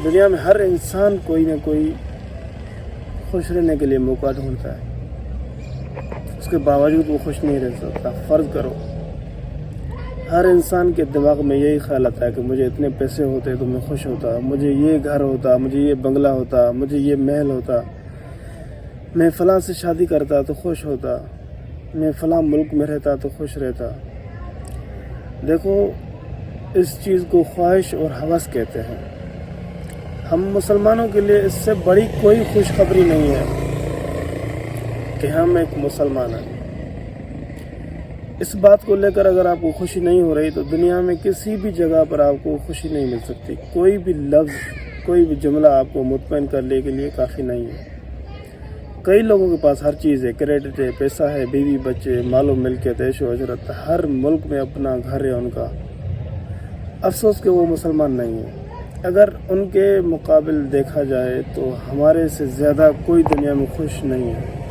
دنیا میں ہر انسان کوئی نہ کوئی خوش رہنے کے لیے موقع ڈھونڈتا ہے، اس کے باوجود وہ خوش نہیں رہ سکتا۔ فرض کرو ہر انسان کے دماغ میں یہی خیال آتا ہے کہ مجھے اتنے پیسے ہوتے تو میں خوش ہوتا، مجھے یہ گھر ہوتا، مجھے یہ بنگلہ ہوتا، مجھے یہ محل ہوتا، میں فلاں سے شادی کرتا تو خوش ہوتا، میں فلاں ملک میں رہتا تو خوش رہتا۔ دیکھو اس چیز کو خواہش اور ہوس کہتے ہیں۔ ہم مسلمانوں کے لیے اس سے بڑی کوئی خوشخبری نہیں ہے کہ ہم ایک مسلمان ہیں۔ اس بات کو لے کر اگر آپ کو خوشی نہیں ہو رہی تو دنیا میں کسی بھی جگہ پر آپ کو خوشی نہیں مل سکتی۔ کوئی بھی لفظ، کوئی بھی جملہ آپ کو مطمئن کرنے کے لیے کافی نہیں ہے۔ کئی لوگوں کے پاس ہر چیز ہے، کریڈٹ ہے، پیسہ ہے، بیوی بچے، مال و ملکیت، عیش و عشرت، ہر ملک میں اپنا گھر ہے ان کا۔ افسوس کہ وہ مسلمان نہیں ہیں۔ اگر ان کے مقابل دیکھا جائے تو ہمارے سے زیادہ کوئی دنیا میں خوش نہیں ہے۔